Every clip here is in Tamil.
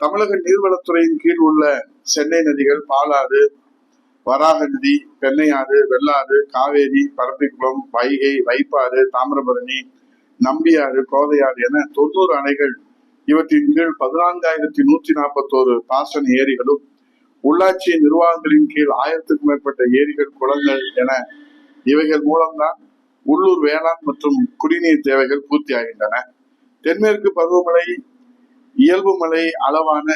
தமிழக நீர்வளத்துறையின் கீழ் உள்ள சென்னை நதிகள் பாலாறு, வராக நதி, பெண்ணையாறு, வெள்ளாறு, காவேரி, பரப்பிக்குளம், வைகை, வைப்பாறு, தாமிரபரணி, நம்பியாறு, கோதையாறு என 90 அணைகள், இவற்றின் கீழ் 14,141 பாசன ஏரிகளும், உள்ளாட்சி நிர்வாகங்களின் கீழ் 1000க்கும் மேற்பட்ட ஏரிகள், குளங்கள் என இவைகள் மூலம்தான் உள்ளூர் வேளாண் மற்றும் குடிநீர் தேவைகள் பூர்த்தி ஆகின்றன. தென்மேற்கு பருவமழை இயல்பு மழை அளவான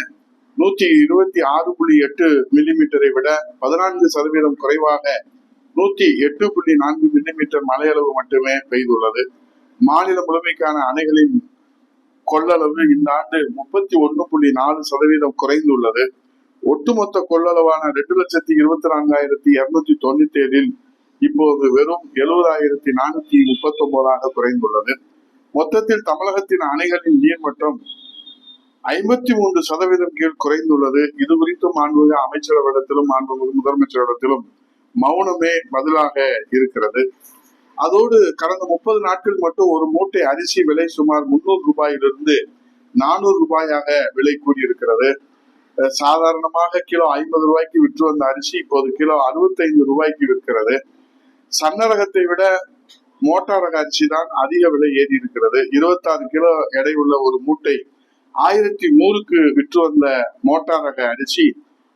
126.8 மில்லிமீட்டரை விட 14% குறைவாக 108.4 மில்லிமீட்டர் மழையளவு மட்டுமே பெய்துள்ளது. மாநிலம் முழுமைக்கான அணைகளின் கொள்ளளவு இந்த ஆண்டு 31.4% குறைந்துள்ளது. ஒட்டுமொத்த கொள்ளளவான 2,24,297 இப்போது வெறும் 70,439 குறைந்துள்ளது. மொத்தத்தில் தமிழகத்தின் அணைகளின் நீர்மட்டம் 53% கீழ் குறைந்துள்ளது. இது குறித்து மாண்புமிகு அமைச்சரவிடத்திலும் மாண்புமிகு முதலமைச்சரிடத்திலும் மௌனமே பதிலாக இருக்கிறது. அதோடு கடந்த 30 நாட்கள் மட்டும் ஒரு மூட்டை அரிசி விலை சுமார் 300 ரூபாயிலிருந்து 400 ரூபாயாக விலை கூடியிருக்கிறது. சாதாரணமாக கிலோ 50 ரூபாய்க்கு விற்று வந்த அரிசி இப்போது கிலோ 65 ரூபாய்க்கு விற்கிறது. சன்னரகத்தை விட மோட்டார் ரக அரிசி தான் அதிக விலை ஏறி இருக்கிறது. 26 கிலோ எடை உள்ள ஒரு மூட்டை 1100க்கு விற்று வந்த மோட்டார் ரக அரிசி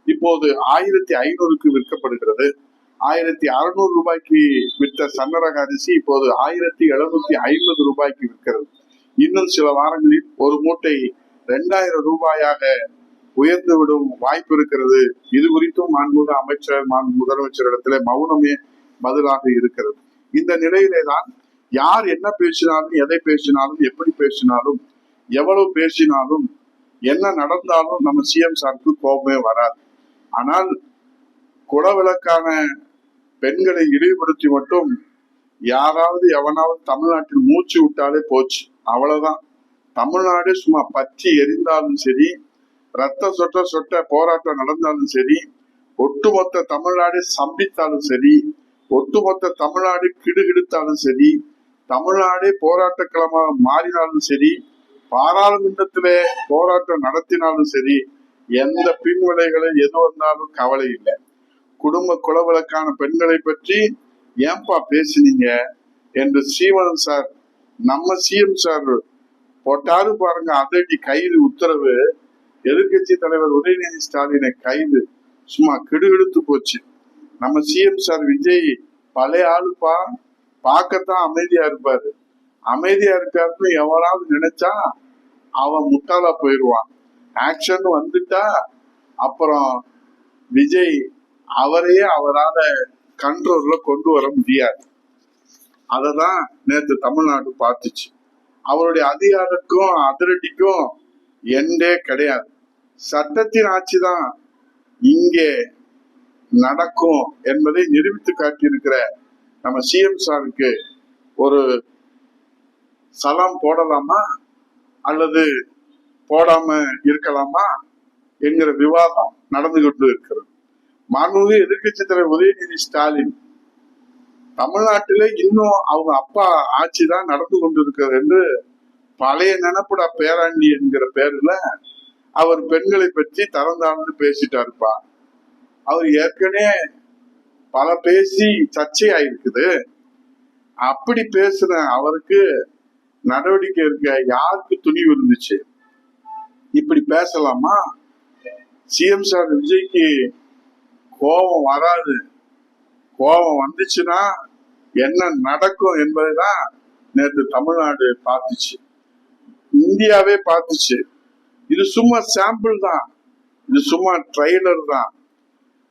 இப்போது 1500க்கு விற்கப்படுகிறது. 1600 ரூபாய்க்கு விற்ற சன்னரக அரிசி இப்போது 1750 ரூபாய்க்கு விற்கிறது. இன்னும் சில வாரங்களில் ஒரு மூட்டை 2000 ரூபாயாக உயர்ந்துவிடும் வாய்ப்பு இருக்கிறது. இது குறித்தும் மாண்புமிகு அமைச்சர் முதலமைச்சரிடத்திலே மௌனமே பதிலாக இருக்கிறது. இந்த நிலையிலேதான் யார் என்ன பேசினாலும், எதை பேசினாலும், எப்படி பேசினாலும், எவ்வளவு பேசினாலும், என்ன நடந்தாலும் நம்ம சிஎம் சாருக்கு கோபமே வராது. ஆனால் குடவிளக்கான பெண்களை இழிவுபடுத்தி மட்டும் யாராவது எவனாவது தமிழ்நாட்டில் மூச்சு விட்டாலே போச்சு, அவ்வளவுதான். தமிழ்நாடு சும்மா பற்றி எரிந்தாலும் சரி, ரத்த சொட்ட சொட்ட போராட்டம் நடந்தாலும் சரி, ஒட்டுமொத்த தமிழ்நாடு சம்பித்தாலும் சரி, ஒட்டுமொத்த தமிழ்நாடு கிடுகிடுத்தாலும் சரி, தமிழ்நாடே போராட்ட களமாக மாறினாலும் சரி, பாராளுமன்றத்திலே போராட்டம் நடத்தினாலும் சரி, எந்த பின்விளைகளை எது வந்தாலும் கவலை இல்லை. குடும்ப குலவிளக்கான பெண்களை பற்றி ஏன்பா பேசினீங்க என்று சீமான் சார், நம்ம சிஎம் சார் போட்டாரு பாருங்க அதிரடி கைது உத்தரவு. எதிர்கட்சி தலைவர் உதயநிதி ஸ்டாலினை கைது சும்மா கிடுகிடுத்து போச்சு. நம்ம சிஎம் சார் விஜய் பழைய ஆளுப்பா, பார்க்கத்தான் அமைதியா இருப்பாரு. அமைதியா இருக்காருன்னு எவனாவது நினைச்சா அவன் முட்டாளா போயிடுவான். ஆக்ஷன் வந்துட்டா அப்புறம் விஜய் அவரையே அவரால கண்ட்ரோல்ல கொண்டு வர முடியாது. அததான் நேற்று தமிழ்நாடு பார்த்துச்சு. அவருடைய அதிகாரத்துக்கும் அதிரடிக்கும் எண்டே கிடையாது. சட்டத்தின் ஆட்சி தான் இங்கே நடக்கும் என்பதை நிரூபித்து காட்டியிருக்கிற நம்ம சிஎம் சாருக்கு ஒரு சலாம் போடலாமா அல்லது போடாம இருக்கலாமா என்கிற விவாதம் நடந்துகிட்டு இருக்கிறது. மாண்புமிகு எதிர்கட்சி தலைவர் உதயநிதி ஸ்டாலின் தமிழ்நாட்டிலே இன்னும் அவங்க அப்பா ஆட்சி தான் நடந்து கொண்டிருக்கிறது என்று பழைய நினப்புடா பேராண்டி என்கிற பேர்ல அவர் பெண்களை பற்றி தரந்தாழ்ந்து பேசிட்டாருப்பா. அவர் ஏற்கனவே பல பேசி சர்ச்சையாயிருக்குது. அப்படி பேசுற அவருக்கு நடவடிக்கை இருக்க யாருக்கு துணிவு இருந்துச்சு? இப்படி பேசலாமா? சிஎம் சார் விஜய்க்கு கோபம் வராது. கோபம் வந்துச்சுன்னா என்ன நடக்கும் என்பதுதான் நேற்று தமிழ்நாடு பார்த்துச்சு, இந்தியாவே பார்த்துச்சு. இது சும்மா சாம்பிள் தான், இது சும்மா ட்ரெய்லர் தான்.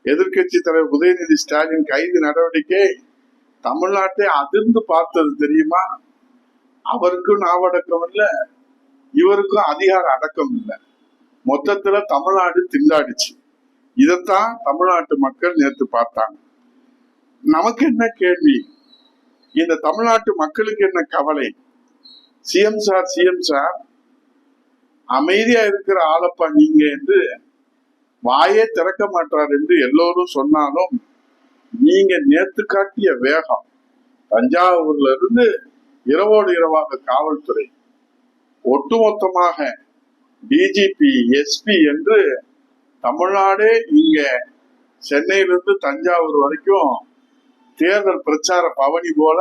எதிர்கட்சி தலைவர் உதயநிதி ஸ்டாலின் கைது நடவடிக்கை தமிழ்நாட்டை அதிர்ந்து பார்த்தது தெரியுமா? அவருக்கும் நாவடக்கம் இல்லை, இவருக்கும் அதிகார அடக்கம் இல்லை. மொத்தத்துல தமிழ்நாடு திண்டாடிச்சு. இதைத்தான் தமிழ்நாட்டு மக்கள் நேற்று பார்த்தாங்க. நமக்கு என்ன கேள்வி? இந்த தமிழ்நாட்டு மக்களுக்கு என்ன கவலை? சிஎம் சார் அமைதியா இருக்கிற ஆளப்பா நீங்க என்று வாயே திறக்க மாட்டார் என்று எல்லோரும் சொன்னாலும், நீங்க நேத்து காட்டிய வேகம், தஞ்சாவூர்ல இருந்து இரவோடு இரவாக காவல்துறை ஒட்டுமொத்தமாக டிஜிபி, எஸ்பி என்று தமிழ்நாடே இங்க சென்னையிலிருந்து தஞ்சாவூர் வரைக்கும் தேர்தல் பிரச்சார பவனி போல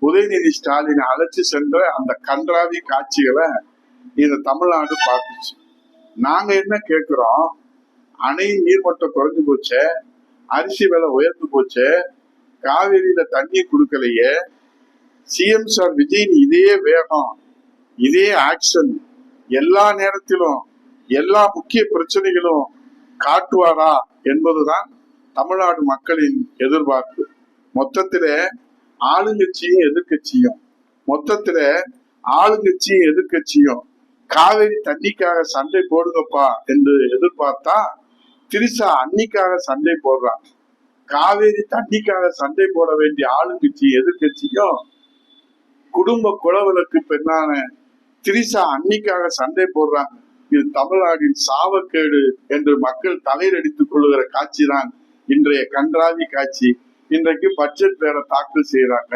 உதயநிதி ஸ்டாலினை அழைச்சு சென்ற அந்த கன்றாவி காட்சிகளை இந்த தமிழ்நாடு பார்த்துச்சு. நாங்க என்ன கேட்கிறோம், அணையின் நீர்மட்டம் குறைஞ்சு போச்சு, அரிசி விலை உயர்ந்து போச்சு, காவிரியில தண்ணி கொடுக்கலையே, சிஎம் சார் விஜயின் இதே வேகம், இதே ஆக்ஷன் எல்லா நேரத்திலும் எல்லா முக்கிய பிரச்சனைகளும் காட்டுவாரா என்பதுதான் தமிழ்நாடு மக்களின் எதிர்பார்ப்பு. மொத்தத்தில ஆளுங்கட்சியும் எதிர்கட்சியும் காவிரி தண்ணிக்காக சண்டை போடுங்கப்பா என்று எதிர்பார்த்தா திரிசா அன்னிக்காக சண்டை போடுறாங்க. காவேரி தண்ணிக்காக சண்டை போட வேண்டிய ஆளுங்கட்சி எதிர்கட்சியும் குடும்ப குலவலுக்கு பெண்ணான திரிசா அன்னிக்காக சண்டை போடுறாங்க. இது தமிழ்நாட்டின் சாவக்கேடு என்று மக்கள் தலையடித்துக் கொள்ளுகிற காட்சி தான் இன்றைய கன்றாவி காட்சி. இன்றைக்கு பட்ஜெட் வேற தாக்கல் செய்யறாங்க.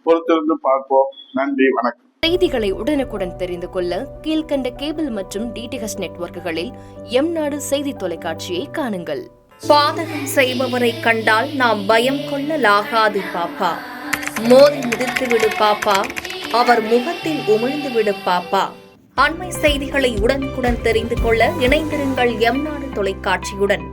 பொறுத்திருந்து பார்ப்போம். நன்றி, வணக்கம். செய்திகளை உடனுக்குடன் தெரிந்து கொள்ள கீழ்கண்ட கேபிள் மற்றும் டிடிஹெச் நெட்வொர்க்குகளில் எம்நாடு செய்தி தொலைக்காட்சியை காணுங்கள். பாதகம் செய்பவரை கண்டால் நாம் பயம் கொள்ளலாகாது பாப்பா. மோதி மிதித்து விடு பாப்பா, அவர் முகத்தில் உமிழ்ந்து விடு பாப்பா. அண்மை செய்திகளை உடனுக்குடன் தெரிந்து கொள்ள இணைந்திருங்கள் எம்நாடு தொலைக்காட்சியுடன்.